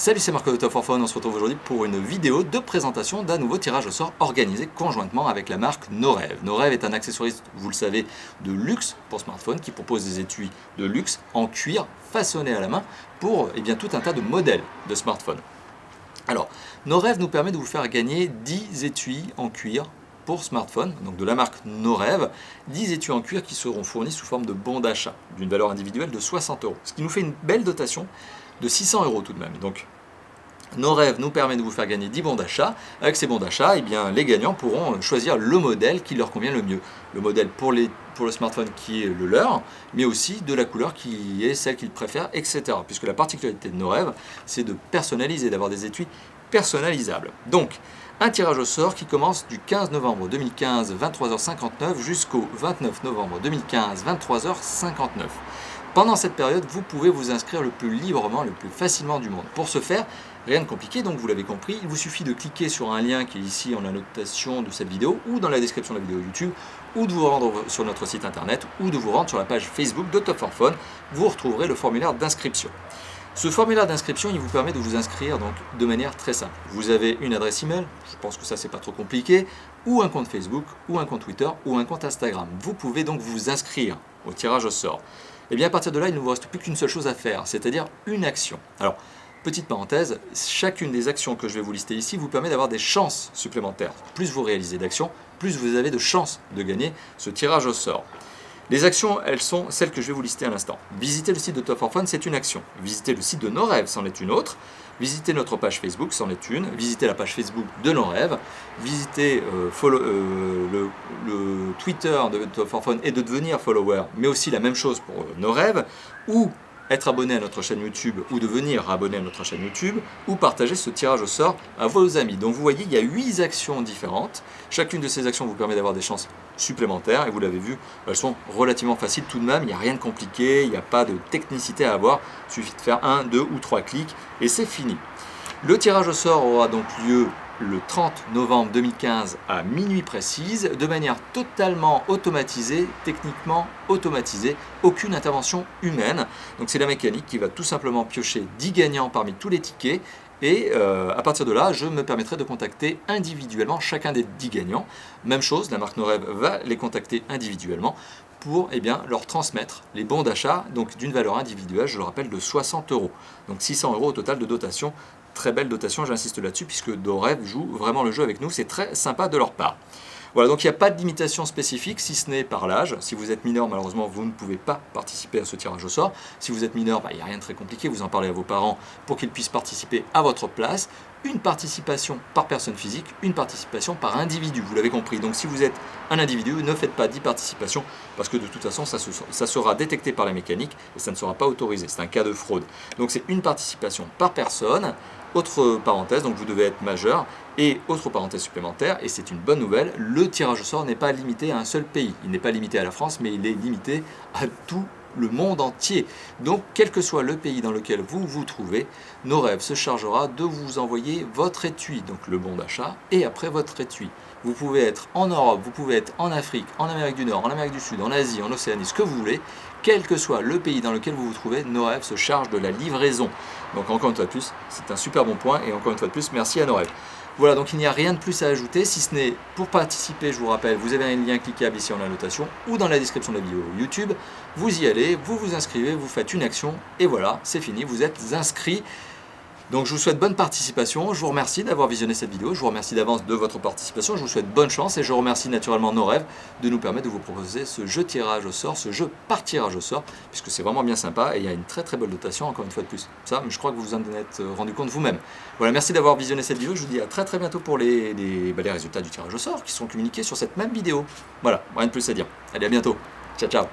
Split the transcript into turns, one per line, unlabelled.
Salut, c'est Marco de Top 4 Fun. On se retrouve aujourd'hui pour une vidéo de présentation d'un nouveau tirage au sort organisé conjointement avec la marque Norev. Norev est un accessoiriste, vous le savez, de luxe pour smartphone qui propose des étuis de luxe en cuir façonnés à la main pour tout un tas de modèles de smartphones. Alors, Norev nous permet de vous faire gagner 10 étuis en cuir pour smartphone, donc de la marque Norev, 10 étuis en cuir qui seront fournis sous forme de bons d'achat d'une valeur individuelle de 60 €, ce qui nous fait une belle dotation de 600 € tout de même. Donc, Norev nous permet de vous faire gagner 10 bons d'achat. Avec ces bons d'achat, les gagnants pourront choisir le modèle qui leur convient le mieux. Le modèle pour le smartphone qui est le leur, mais aussi de la couleur qui est celle qu'ils préfèrent, etc. Puisque la particularité de Norev, c'est de personnaliser, d'avoir des étuis personnalisables. Donc, un tirage au sort qui commence du 15 novembre 2015, 23h59, jusqu'au 29 novembre 2015, 23h59. Pendant cette période, vous pouvez vous inscrire le plus librement, le plus facilement du monde. Pour ce faire, rien de compliqué, donc vous l'avez compris, il vous suffit de cliquer sur un lien qui est ici en annotation de cette vidéo, ou dans la description de la vidéo YouTube, ou de vous rendre sur notre site internet, ou de vous rendre sur la page Facebook de Top 4 Fun. Vous retrouverez le formulaire d'inscription. Ce formulaire d'inscription, il vous permet de vous inscrire donc de manière très simple. Vous avez une adresse email, je pense que ça c'est pas trop compliqué, ou un compte Facebook, ou un compte Twitter, ou un compte Instagram. Vous pouvez donc vous inscrire au tirage au sort. Et bien à partir de là, il ne vous reste plus qu'une seule chose à faire, c'est-à-dire une action. Alors, petite parenthèse, chacune des actions que je vais vous lister ici vous permet d'avoir des chances supplémentaires. Plus vous réalisez d'actions, plus vous avez de chances de gagner ce tirage au sort. Les actions, elles sont celles que je vais vous lister à l'instant. Visiter le site de Top 4 Fun, c'est une action. Visiter le site de Norev, c'en est une autre. Visiter notre page Facebook, c'en est une. Visiter la page Facebook de Norev. Visiter le Twitter de Top 4 Fun et de devenir follower, mais aussi la même chose pour Norev. Ou être abonné à notre chaîne YouTube ou devenir abonné à notre chaîne YouTube ou partager ce tirage au sort à vos amis. Donc vous voyez, il y a 8 actions différentes. Chacune de ces actions vous permet d'avoir des chances supplémentaires et vous l'avez vu, elles sont relativement faciles tout de même. Il n'y a rien de compliqué, il n'y a pas de technicité à avoir. Il suffit de faire 1, 2 ou 3 clics et c'est fini. Le tirage au sort aura donc lieu le 30 novembre 2015 à minuit précise, de manière totalement automatisée, techniquement automatisée, aucune intervention humaine. Donc c'est la mécanique qui va tout simplement piocher 10 gagnants parmi tous les tickets et à partir de là, je me permettrai de contacter individuellement chacun des 10 gagnants. Même chose, la marque Norev va les contacter individuellement pour leur transmettre les bons d'achat, donc d'une valeur individuelle, je le rappelle, de 60 €. Donc 600 € au total de dotation. Très belle dotation, j'insiste là-dessus, puisque Norev joue vraiment le jeu avec nous, c'est très sympa de leur part. Voilà, donc il n'y a pas de limitation spécifique, si ce n'est par l'âge. Si vous êtes mineur, malheureusement, vous ne pouvez pas participer à ce tirage au sort. Si vous êtes mineur, il n'y a rien de très compliqué, vous en parlez à vos parents pour qu'ils puissent participer à votre place. Une participation par personne physique, une participation par individu, vous l'avez compris. Donc si vous êtes un individu, ne faites pas 10 participations, parce que de toute façon, ça sera détecté par la mécanique et ça ne sera pas autorisé. C'est un cas de fraude. Donc c'est une participation par personne. Autre parenthèse, donc vous devez être majeur. Et autre parenthèse supplémentaire, et c'est une bonne nouvelle, le tirage au sort n'est pas limité à un seul pays. Il n'est pas limité à la France, mais il est limité à tout le monde entier. Donc, quel que soit le pays dans lequel vous vous trouvez, Norev se chargera de vous envoyer votre étui, donc le bon d'achat, et après votre étui. Vous pouvez être en Europe, vous pouvez être en Afrique, en Amérique du Nord, en Amérique du Sud, en Asie, en Océanie, ce que vous voulez. Quel que soit le pays dans lequel vous vous trouvez, Norev se charge de la livraison. Donc encore une fois de plus, c'est un super bon point, et encore une fois de plus, merci à Norev. Voilà, donc il n'y a rien de plus à ajouter, si ce n'est pour participer, je vous rappelle, vous avez un lien cliquable ici en annotation ou dans la description de la vidéo YouTube. Vous y allez, vous vous inscrivez, vous faites une action et voilà, c'est fini, vous êtes inscrit. Donc je vous souhaite bonne participation, je vous remercie d'avoir visionné cette vidéo, je vous remercie d'avance de votre participation, je vous souhaite bonne chance et je remercie naturellement Norev de nous permettre de vous proposer ce jeu tirage au sort, ce jeu par tirage au sort, puisque c'est vraiment bien sympa et il y a une très très belle dotation encore une fois de plus. Ça, je crois que vous vous en êtes rendu compte vous-même. Voilà, merci d'avoir visionné cette vidéo, je vous dis à très très bientôt pour les résultats du tirage au sort qui seront communiqués sur cette même vidéo. Voilà, rien de plus à dire. Allez, à bientôt. Ciao ciao.